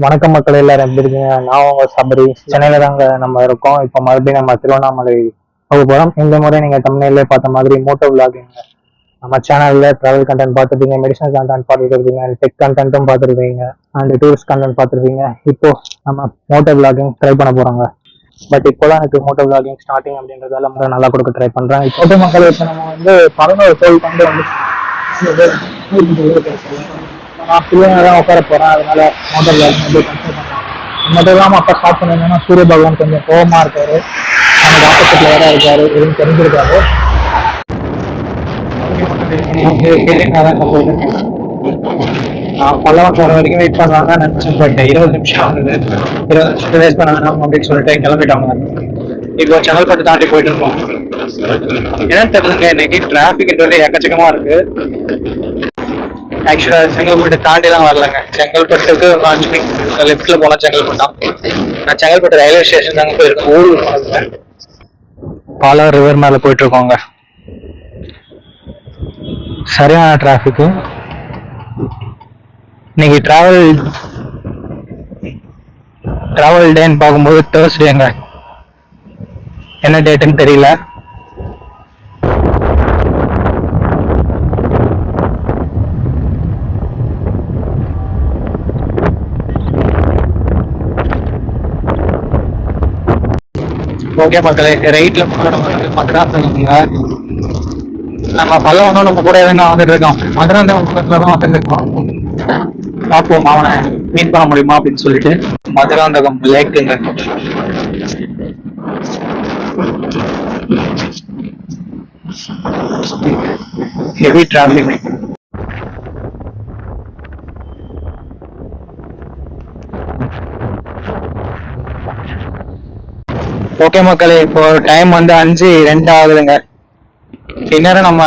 வணக்கம் மக்கள் எல்லாரும் எப்படி இருக்கீங்க? நான் உங்க சபரி. சென்னையில தாங்க நம்ம இருக்கோம். இப்போ மறுபடியும் நம்ம திருவண்ணாமலை போக போறோம். இந்த முறை நீங்க தமிழ்நிலே பார்த்த மாதிரி மோட்டோ விளாகிங் நம்ம சேனல்ல டிராவல் கண்டென்ட் பார்த்துருப்பீங்க, மெடிசனல் கண்டென்ட் பார்த்துருப்பீங்க, டெக் கண்டென்ட்டும் பார்த்துருப்பீங்க, அண்ட் டூரிஸ்ட் கண்டென்ட் பார்த்துருப்பீங்க. இப்போ நம்ம மோட்டோ விளாகிங் ட்ரை பண்ண போறோங்க. பட் இப்போதான் எனக்கு மோட்டோ விளாகிங் ஸ்டார்டிங் அப்படின்றதால நம்ம நல்லா கொடுக்க ட்ரை பண்றேன். இப்போ மக்கள் இப்போ நம்ம வந்து 11 கோவில் கொண்டு வந்து நான் பிள்ளைங்க தான் உட்கார போறேன். அதனால மோட்டர் விளாகிங் வந்து கன்சிடர் பண்ணலாம். மட்டும் இல்லாமல் அப்போ ஸ்டார்ட் பண்ணிருந்தேன்னா சூரிய பகவான் கொஞ்சம் கோபமா இருக்காரு. எனக்கு ஆப்போசிட்ல வேற இருக்காரு, எதுவும் தெரிஞ்சிருக்காரு. பல்லவன் போற வரைக்கும் வெயிட் பண்ணலாம்னு நினைச்சேன். பட் 20 நிமிஷம் ஆகுது. 20 நிமிஷம் வேஸ்ட் பண்ண வேணாம் அப்படின்னு சொல்லிட்டு கிளம்பிட்டாங்க. இப்போ செங்கல்பட்டு தாண்டி போயிட்டு இருக்கோம். என்னன்னு தெரியலங்க, இன்னைக்கு டிராபிக்ன்றது எக்கச்சக்கமா இருக்கு. ஆக்சுவலா செங்கல்பட்டு தாண்டி தான் வரலங்க. செங்கல்பட்டுக்கு லெஃப்ட்ல போனா செங்கல்பட்டு தான். நான் செங்கல்பட்டு ரயில்வே ஸ்டேஷன் தாங்க போயிருக்கேன். ஊருக்கு பாலா ரிவர் மேல போயிட்டு இருக்கோங்க. சரியான டிராபிக். இன்னைக்கு டிராவல் டேன்னு பார்க்கும்போது தேர்ஸ்டேங்க. என்ன டேட்டுன்னு தெரியல. ஓகே மக்களே, ரைட்ல மதுராந்தகங்க. நம்ம பல்லவனும் நம்ம கூட தான் வந்துட்டு இருக்கோம். மதுராந்தகம் பக்கத்துல தான் வந்துட்டு இருக்கோம். பார்ப்போம் அவனை மீட் பண்ண முடியுமா அப்படின்னு சொல்லிட்டு. மதுராந்தகம் லேக்குங்க. Heavy traffic. ஓகே மக்களே, இப்போ டைம் வந்து 5:02 ஆகுதுங்க. இந்நேரம் நம்ம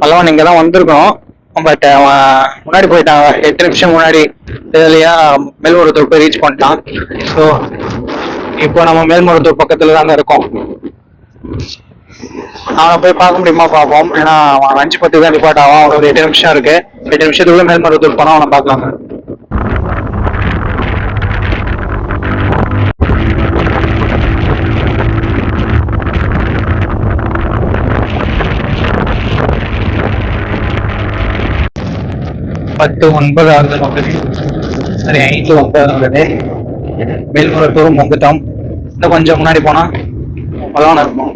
பல்லவன் இங்க தான் வந்திருக்கோம். பட் அவன் முன்னாடி போயிட்டான். 8 நிமிஷம் முன்னாடி இதுலையா மேல்மருவத்தூர் போய் ரீச் பண்ணிட்டான். ஸோ இப்போ நம்ம மேல்மருவத்தூர் பக்கத்துல தாங்க இருக்கோம். அவனை போய் பார்க்க முடியுமா பார்ப்போம். ஏன்னா அவன் 5:10 தான் டிபார்ட் ஆகும். ஒரு 8 நிமிஷம் இருக்கு. 8 நிமிஷத்துக்குள்ள மேல்மருவத்தூர் போனா அவனை பார்க்கலாங்க. பத்து 9 ஆகுது. சரி, 5:09 ஆகுது. மேல்மருவத்தூரும் வந்துட்டோம். இன்னும் கொஞ்சம் முன்னாடி போனா பலவான இருக்கும்.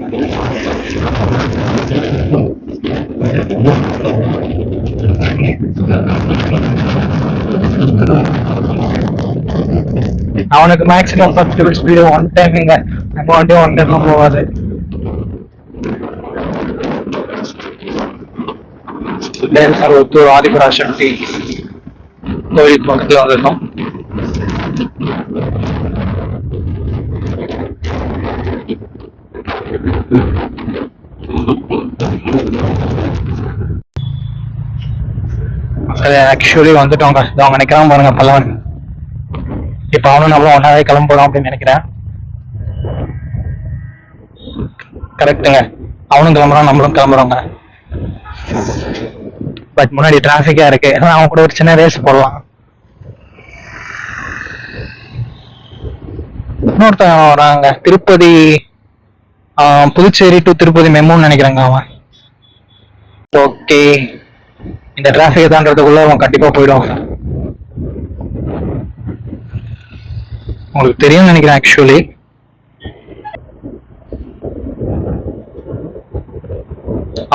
அவனுக்கு மேக்ஸிமம் ஃபர்ஸ்ட் ஸ்பீடு 1 டைமிங்க. நம்ம வண்டியும் 1 டைம் போகாது. மேல்மருவத்தூர் ஆதிபராசக்தி கோவில் பக்கத்துல வந்துட்டோம். ஆக்சுவலி வந்துட்டோங்க. அவங்க நினைக்கிறான் பாருங்க பல்லவன். இப்ப அவனும் நம்மளும் ஒன்னாவே கிளம்புறோம் அப்படின்னு நினைக்கிறேன். கரெக்டுங்க, அவனும் கிளம்புறான், நம்மளும் கிளம்புறோங்க. பட் முன்னாடி டிராபிக்கா இருக்கு. அவன் கூட ஒரு சின்ன ரேஸ் போடலாம். இன்னொருத்தன் வராங்க. திருப்பதி புதுச்சேரி டு திருப்பதி மெமோன்னு நினைக்கிறாங்க அவன். ஓகே, இந்த டிராபிக் தாண்டதுக்குள்ள அவன் கண்டிப்பா போயிடுவான். உங்களுக்கு தெரியும்னு நினைக்கிறேன். ஆக்சுவலி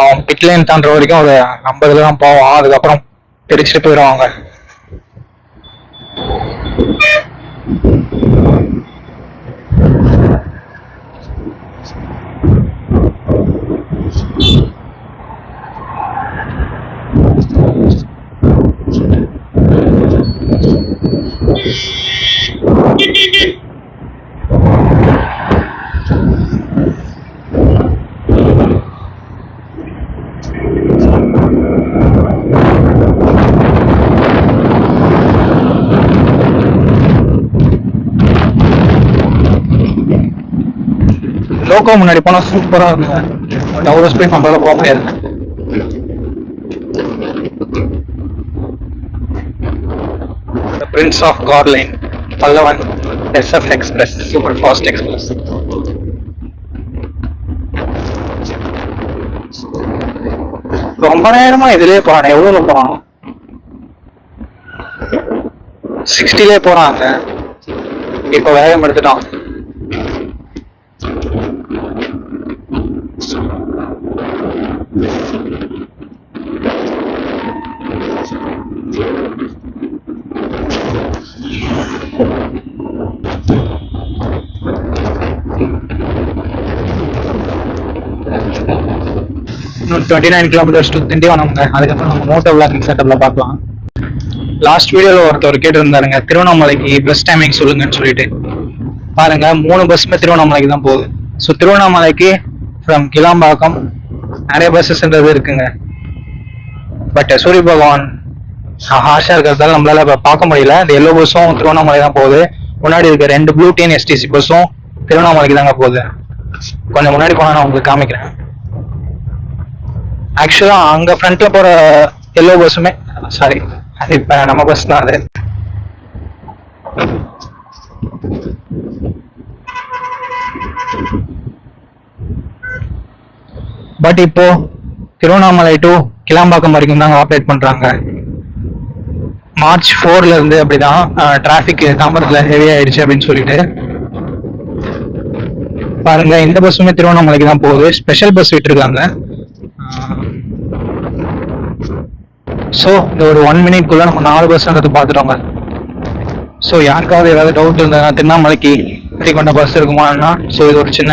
அவன் பிட்லைன் தாண்டுற வரைக்கும் ஒரு 50 தான் போவான். அதுக்கப்புறம் தெரிச்சுட்டு போயிடுவாங்க. லோக்கோ முன்னாடி போனா சூப்பரா இருக்குங்க. அவ்வளோ ஸ்பீட் நம்மளால போக முடியாது. பிரின்ஸ் ஆஃப் கார்லைன் Pallavan SF express, super fast express. ரொம்ப நேரமா இதுலயே போறான். எவ்வளவு போறான்? 60லே போறாங்க. இப்ப வேகம் எடுத்துட்டான். இன்னும் 29 kilometers to திண்டிவனம்ங்க. அதுக்கப்புறம் நம்ம மோட்டோ விளாகிங் செட்டப்ல பார்க்கலாம். லாஸ்ட் வீடியோல ஒருத்தர் கேட்டிருந்தாருங்க, திருவண்ணாமலைக்கு பஸ் டைமிங் சொல்லுங்கன்னு சொல்லிட்டு. பாருங்க, 3 பஸ்ஸுமே திருவண்ணாமலைக்கு தான் போகுது. ஸோ திருவண்ணாமலைக்கு ஃப்ரம் கிளாம்பாக்கம் நிறைய பஸ்ஸஸ்ன்றது இருக்குங்க. பட் சூரிய பகவான் ஹார்ஷா இருக்கிறதால நம்மளால இப்ப பார்க்க முடியல. இந்த எல்லோ பஸ்ஸும் திருவண்ணாமலை தான் போகுது. முன்னாடி இருக்க 2 ப்ளூ டிஎன் STC பஸ்ஸும் திருவண்ணாமலைக்கு தாங்க போகுது. கொஞ்சம் முன்னாடி போனா நான் உங்களுக்கு காமிக்கிறேன். ஆக்சுவலா அங்க ஃப்ரண்ட்ல போற எல்லோ பஸ்ஸுமே, சாரி அது இப்ப நம்ம பஸ் தான் அது. பட் இப்போ திருவண்ணாமலை டு கிளாம்பாக்கம் வரைக்கும் தாங்க ஆப்ரேட் பண்றாங்க. March 4ல இருந்து அப்படிதான் டிராபிக் தாம்பரத்துல ஹெவி ஆயிடுச்சு அப்படின்னு சொல்லிட்டு. பாருங்க, இந்த பஸ்ஸுமே திருவண்ணாமலைக்கு தான் போகுது. ஸ்பெஷல் பஸ் விட்டுருக்காங்க. ஸோ இந்த ஒரு 1 minute நம்ம 4 பஸ்ன்றது பார்த்துட்டோங்க. ஸோ யாருக்காவது ஏதாவது டவுட் இருந்ததுன்னா திருவண்ணாமலைக்கு கொண்ட பஸ் இருக்குமான்னா, ஸோ இது ஒரு சின்ன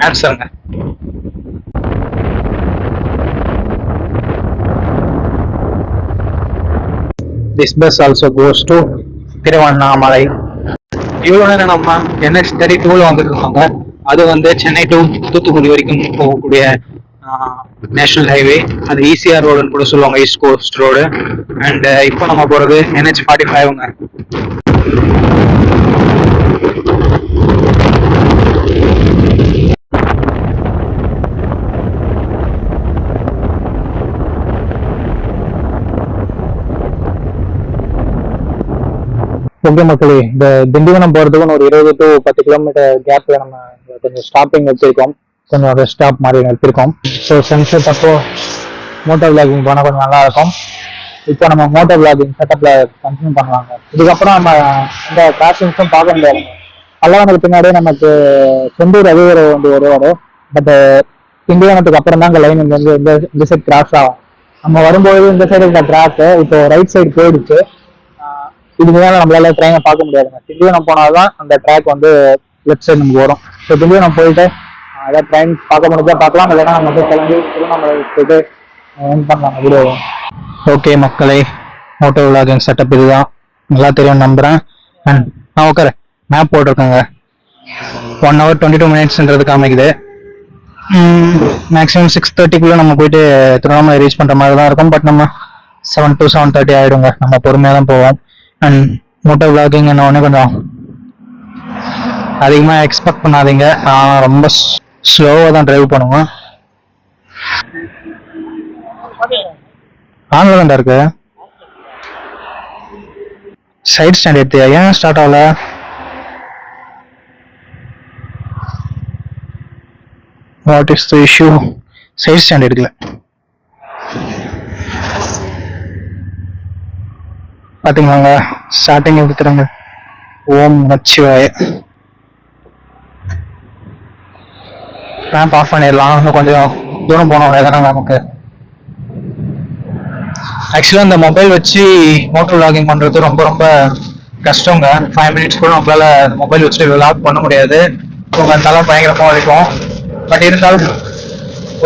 ஆன்சருங்க. This bus also goes to Tiruvannamalai. இவ்வளவு நேரம் நம்ம NH32 வந்துருக்காங்க. அது வந்து சென்னை டு தூத்துக்குடி வரைக்கும் போகக்கூடிய நேஷனல் ஹைவே. அது ECR ரோடுன்னு கூட சொல்லுவாங்க, ஈஸ்ட் கோஸ்ட் ரோடு. அண்ட் இப்போ நம்ம போறது NH45ங்க. ஓகே மக்களே, இந்த திண்டிவனம் போறதுக்கு ஒரு 20 to 10 கிலோமீட்டர் கேப்ல நம்ம கொஞ்சம் ஸ்டாப்பிங் வச்சிருக்கோம். கொஞ்சம் ரெஸ்ட் ஸ்டாப் மாதிரி எடுத்திருக்கோம். ஸோ சன்செட் அப்போ மோட்டோ விளாகிங் போனால் கொஞ்சம் நல்லா இருக்கும். இப்போ நம்ம மோட்டோ விளாகிங் செட்டப்ல கண்டினியூ பண்ணுவாங்க. இதுக்கப்புறம் நம்ம இந்த கிராசிங்ஸும் பார்க்க முடியாது. பல்லவனுக்கு பின்னாடியே நமக்கு செந்தூர் அதிகாரி வந்து வருவார். பட் திண்டிவனத்துக்கு அப்புறம் தான் அங்கே லைன் இங்கே வந்து இந்த சைட் கிராஸ் ஆகும். நம்ம வரும்போது இந்த சைடு இருக்க ட்ராக்கு இப்போ ரைட் சைடு போயிடுச்சு. இதுக்கு மேலே நம்மளால ட்ரெயினை பார்க்க முடியாதுங்க. திண்டிவனம் போனால்தான் அந்த ட்ராக் வந்து லெஃப்ட் சைடு நமக்கு வரும். ஸோ திண்டிவனம் போயிட்டு அதாவது ட்ரெயின் பார்க்க முடிஞ்சா பார்க்கலாம், இல்லைன்னா நம்ம போய் கிளம்பி திருவண்ணாமலை போயிட்டு பண்ணலாம் வீடியோ. ஓகே மக்களே, மோட்டோ விளாகிங் செட்டப் இதுதான். நல்லா தெரியும் நம்புறேன். அண்ட் நான் உட்கார மேப் போட்டிருக்கேங்க. 1 hour 22 minutesன்றது காமிக்குது. மேக்ஸிமம் 6:30 நம்ம போயிட்டு திருவண்ணாமலை ரீச் பண்ற மாதிரி தான் இருக்கும். பட் நம்ம 7 to 7:30 ஆயிடுங்க. நம்ம பொறுமையா தான் போவோம். அண்ட் மோட்டோ விளாகிங் என்ன ஒன்று கொஞ்சம் அதிகமாக எக்ஸ்பெக்ட் பண்ணாதீங்க. நான் ரொம்ப ஸ்லோவாக தான் டிரைவ் பண்ணுவேன். ஆன்ல தான்டா இருக்கு. சைட் ஸ்டாண்ட் எடுத்தியா? ஏன் ஸ்டார்ட் ஆகல? What is the issue? Side stand எடுக்கல. பாத்தீங்களாங்க, ஸ்டார்டிங் எடுத்துறாங்க. ஓம் நமச்சிவாய. மேப் ஆஃப் பண்ணிடலாம். இன்னும் கொஞ்சம் தூரம் போனோம் எதனா நமக்கு. ஆக்சுவலா இந்த மொபைல் வச்சு மோட்டோ விளாகிங் பண்றது ரொம்ப ரொம்ப கஷ்டங்க. 5 minutes கூட நம்மளால மொபைல் வச்சுட்டு விளாக் பண்ண முடியாது. தலை பயங்கரமா இருக்கும். பட் இருந்தாலும்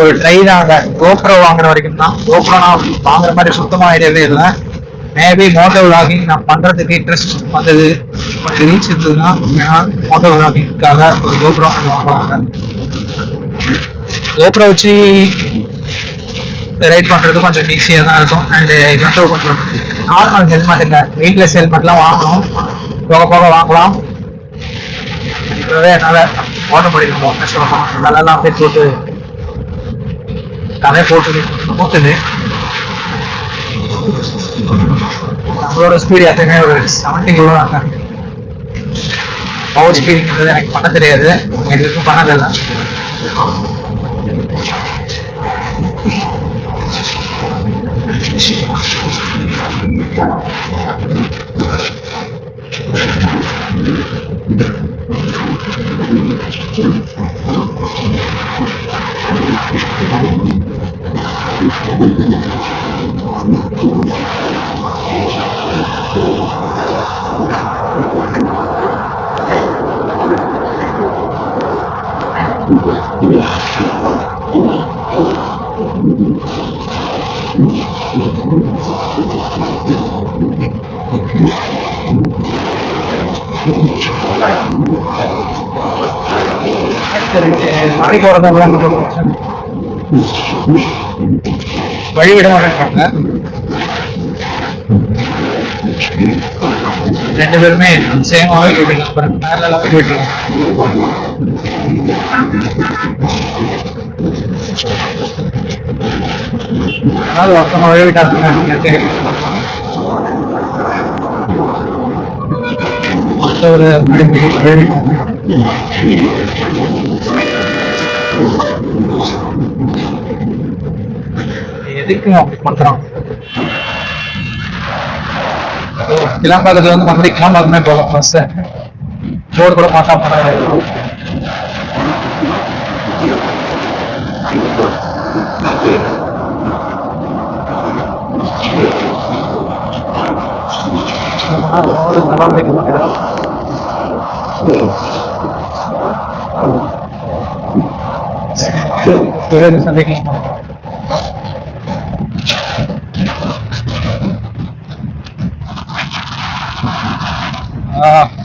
ஒரு ட்ரை தாங்க. கோப்ரோ வாங்குற வரைக்கும் தான். கோப்ரோ நான் வாங்குற மாதிரி சுத்தமா ஐடியாவே இல்லை. மேபி மோட்டோ விளாகிங் நான் பண்றதுக்கு இன்ட்ரெஸ்ட் வந்தது, கொஞ்சம் ரீச் இருந்ததுன்னா மோட்டோ விளாகிங்காக ஒரு கோப்ரோ வாங்குவாங்க. கோப்ரோ வச்சு ரைட் பண்றது கொஞ்சம் ஈஸியாக தான் இருக்கும். அண்ட் இது வந்து கொஞ்சம் நார்மல் ஹெல்மெட் இல்லை, வெயிட்லெஸ் ஹெல்மெட்லாம் வாங்கணும். போக போக வாங்கலாம். இப்பவே என்னால் ஓட்ட முடியும். அதெல்லாம் அப்படியே போட்டு கதை போட்டுது. நம்மளோட ஸ்பீடு எப்பயுமே ஒரு 70 கிலோ தான். பவர் ஸ்பீடிங்கிறது எனக்கு பண்ண தெரியாது, இது வரைக்கும் பண்ணதில்லை. மழை போறதெல்லாம் வழிவிட மாட்டாங்க. ரெண்டு பேருமே சேமாவே போயிட்டு பேரலாவே போயிட்டு அதனால ஒருத்தவங்க வழிவிட்டாங்க. ஒரு எதுக்கு அப்படி பண்றான்? கிளாம்பாக்கத்துல வந்து மறுபடியும் கிளாம்பாக்கமே போகலாம். ஃபர்ஸ்ட் ரோடு கூட மாட்டா போறாங்க.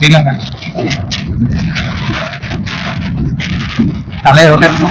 இல்லைங்க தலையை ரொட்டேட்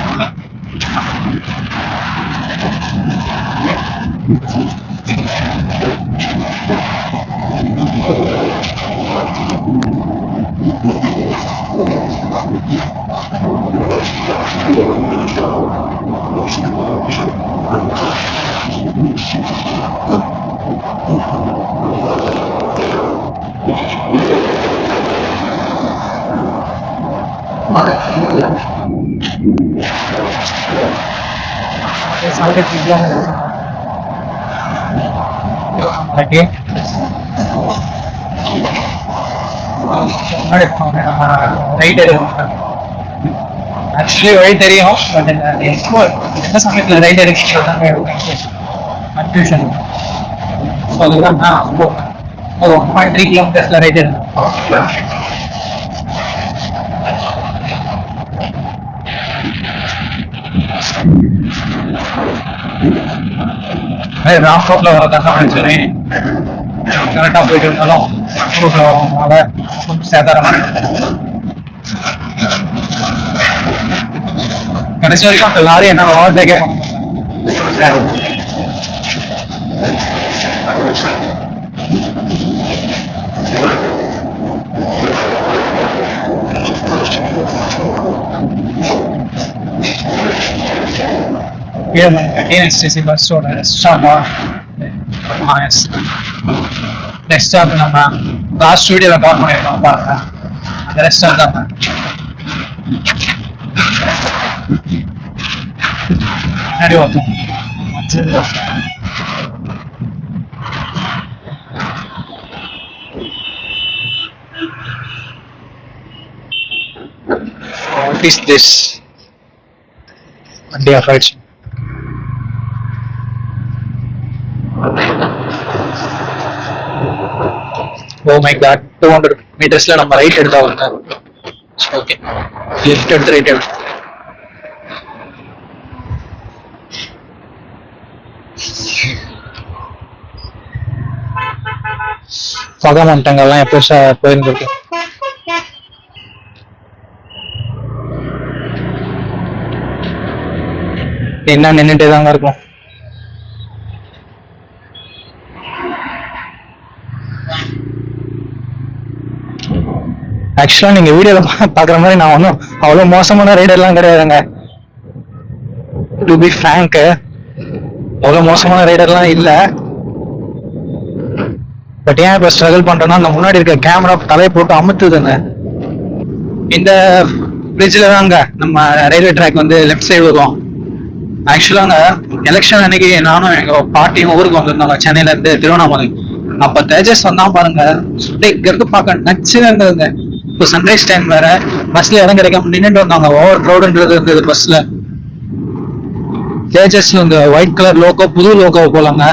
ஆக்சுவலி வழி தெரியும், பட் எந்த சமயத்தில் ரைட் எடுக்கிறது கன்ஃபியூஷன். ஸோ அதுதான் ஒரு 1.3 கிலோமீட்டர்ஸ்ல ரைட் எடுக்கணும். ராங் ரோட்ல வரதான் சரி, கரெக்டா போயிட்டு இருந்தாலும் ரோட்ல வரதுனால கொஞ்சம் சேதாரமான கடைசி வரைக்கும் அந்த லாரி என்ன ஓவர்டேக்கே TNSTC பஸ்ஸோட ரெஸ்டாரண்டா. நெக்ஸ்ட் ஸ்டாப் நம்ம லாஸ்ட் வீடியோல கவர் பண்ணிருக்கோம் பாருங்க, அந்த ரெஸ்டாரண்ட் தான். முன்னாடி பார்த்தோம் what is this வண்டி ஆஃப் Oh my god, 200 மீட்டர்ஸ்ல நம்ம ரைட் எடுத்தா வந்து ஓகே, லெஃப்ட் எடுத்து ரைட் எடுத்து பகமண்டங்கள்லாம் எப்போ போயிருந்துருக்கு. என்ன நின்றுட்டே தாங்க இருக்கும். ஆக்சுவலா நீங்க வீடியோல பாக்குற மாதிரி நான் ஒன்றும் அவ்வளவு மோசமான ரைடர்லாம் கிடையாதுங்க. டு பி ஃப்ராங்க், அவ்வளவு மோசமான ரைடர்லாம் இல்ல. பட் ஏன் இப்ப ஸ்ட்ரகிள் பண்றேன்னா, அந்த முன்னாடி இருக்க கேமரா தலையை போட்டு அமுத்துதுங்க. இந்த பிரிட்ஜில் தாங்க நம்ம ரயில்வே ட்ராக் வந்து லெஃப்ட் சைடு வருவோம். ஆக்சுவலாங்க எலெக்ஷன் அன்னைக்கு நானும் எங்க பாட்டியும் ஊருக்கு வந்திருந்தாங்க சென்னையில இருந்து திருவண்ணாமலை. அப்ப தேஜஸ் வந்தா பாருங்க, சுட்டி இங்க இருக்கு பார்க்க நச்சு இருந்ததுங்க. இப்போ சன்ரைஸ் டைம் வேற, பஸ்ல இடம் கிடைக்காம நின்றுட்டு வந்தாங்க. ஓவர் க்ரௌடுன்றது இருந்தது பஸ்ல. தேஜஸ்ல இந்த ஒயிட் கலர் லோகோ, புது லோகோ போலாங்க.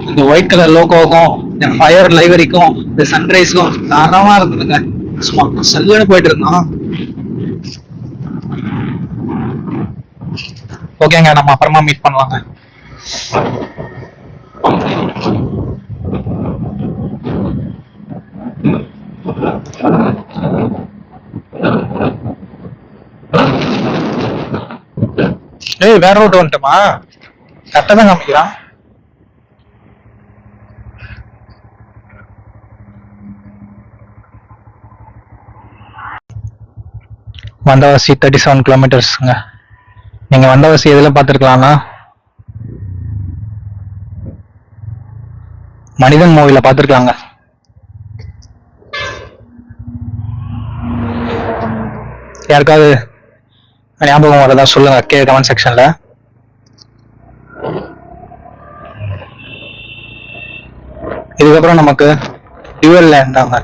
இந்த ஒயிட் கலர் லோகோவுக்கும் இந்த ஃபயர் லைவரிக்கும் இந்த சன்ரைஸ்க்கும் தாராளமா இருந்ததுங்க. சும்மா சல்லுன்னு போயிட்டு இருந்தோம். ஓகேங்க, நம்ம அப்புறமா மீட் பண்ணலாங்க. ஏய், வேற ரூட் வந்துட்டோமா? கரெக்டா தான் காமிக்கிறான். வந்தவாசி 37 கிலோமீட்டர்ஸ்ங்க. நீங்க வந்தவாசி எதுல பாத்துருக்கலாம்னா மனிதன் மூவில பாத்துருக்காங்க. யாருக்காவது ஞாபகம் வரதா சொல்லுங்க கமெண்ட் செக்ஷன்ல. இதுக்கப்புறம் நமக்கு டியூவல் லேண்ட் தாங்க.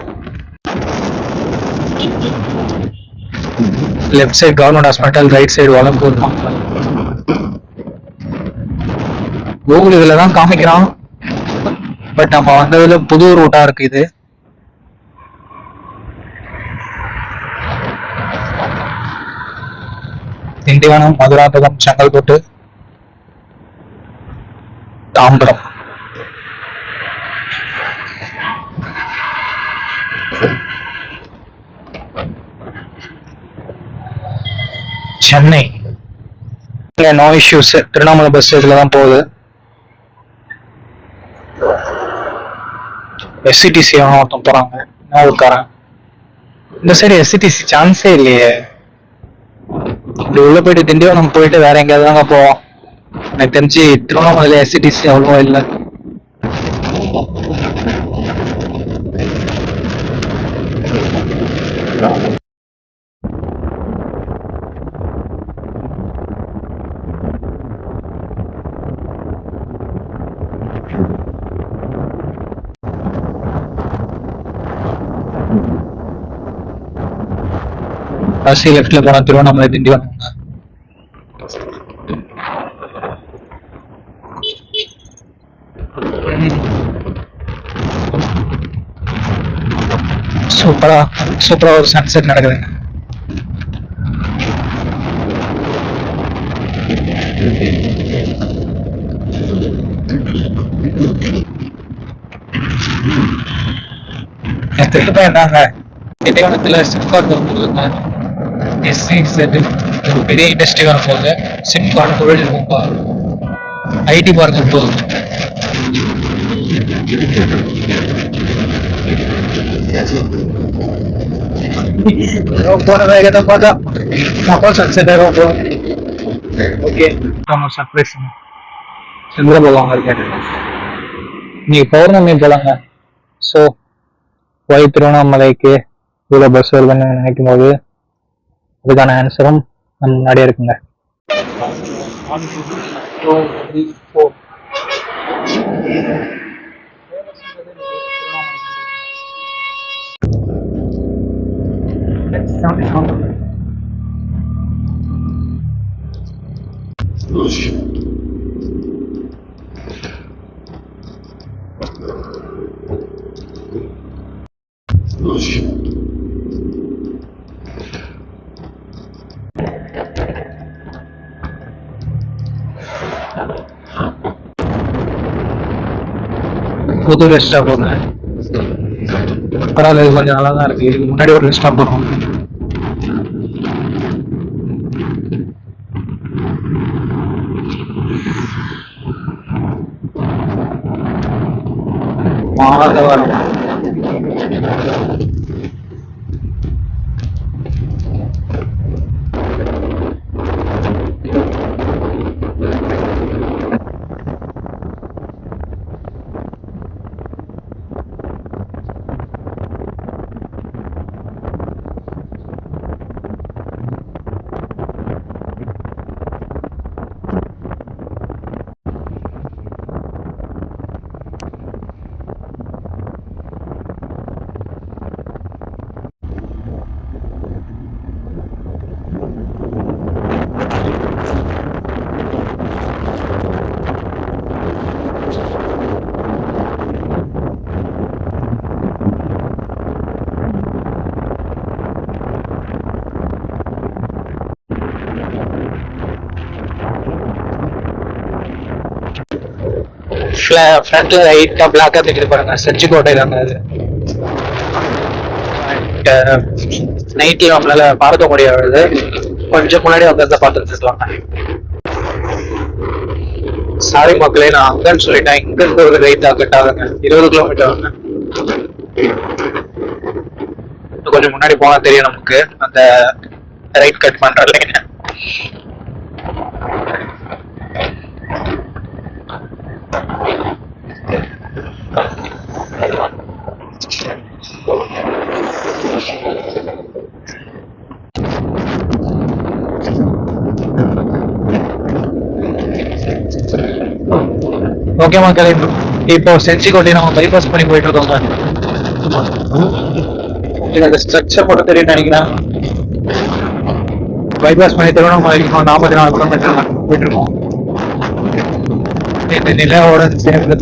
Left side government hospital, right side Valambur. Google இதுல தான் காமிக்கிறான், பட் நம்ம வந்ததுல புது ரூட்டா இருக்கு இது. Tindivanam, Madurantakam, Chengalpattu, Tambaram. Chennai no issues. Tiruvannamalai bus இதுல தான் போகுது. எஸ்சிடிசி ஒருத்தன் போறாங்க, நாவுக்காரன். இந்த சைடு எஸ்சிடிசி சான்ஸே இல்லையே. இப்படி உள்ள போயிட்டு திண்டிவனம் போயிட்டு வேற எங்கேயாவது தாங்க போவோம். எனக்கு தெரிஞ்சு திருவண்ணாமலையில எஸ்சிடிசி அவ்வளவா இல்லை. கடைசி லெஃப்ட்ல போனா திருவண்ணாமலை திண்டிவனம். சூப்பரா சூப்பரா ஒரு சன்செட் நடக்குதுங்க. திருப்பி என்னங்க திண்டிவனத்துல சிப்காட் வரும்போது பெரிய இண்டஸ்ட்ரி வர போகுது. சிப்காட் தொழில் ரொம்ப ஐடி பார்க்க போகுது. போன வேகத்தை பார்த்தா அப்போ சன்செட் ஆகும். ஓகே, சர்ப்ரைஸ் சந்திரபகவான் இருக்காரு. நீங்க பௌர்ணமி போலாங்க. ஸோ ஒய் திருவண்ணாமலைக்கு இவ்வளோ பஸ் வருதுன்னு நினைக்கும் போது அதுக்கான ஆன்சரும் நம்ம முன்னாடியே இருக்குங்க. புது ரெஸ்ட் ஸ்டாப் போங்க. பரவாயில்ல, இது கொஞ்சம் நல்லா தான் இருக்கு. இதுக்கு முன்னாடி ஒரு ரெஸ்ட் ஸ்டாப் போகும். மாதவரம் ஃப்ரண்ட்ல லைட்டா பிளாக்கா தெரியுது பாருங்க, செஞ்சிக்கோட்டை தாங்க அது. நைட்ல நம்மளால பார்க்க முடியாது, கொஞ்சம் முன்னாடி வந்து பார்த்துட்டு இருக்கலாம். சாரி மக்களே, நான் அங்கன்னு சொல்லிட்டேன், இங்க இருந்து ஒரு ரைட் கட் ஆகுங்க, 20 கிலோமீட்டர் ஆகுங்க. கொஞ்சம் முன்னாடி போனா தெரியும் நமக்கு அந்த ரைட் கட் பண்ற லைன். ஓகே மக்களே, இப்போ செஞ்சிக்கோட்டை நம்ம பைபாஸ் பண்ணி போயிட்டு இருக்கோங்க. அந்த ஸ்ட்ரக்சர் போட்டு தெரியும் நினைக்கிறேன். பைபாஸ் பண்ணி திருவண்ணாமலை 44 கிலோமீட்டர் போயிட்டு இருக்கோம். நிலாவோட சேர்ந்து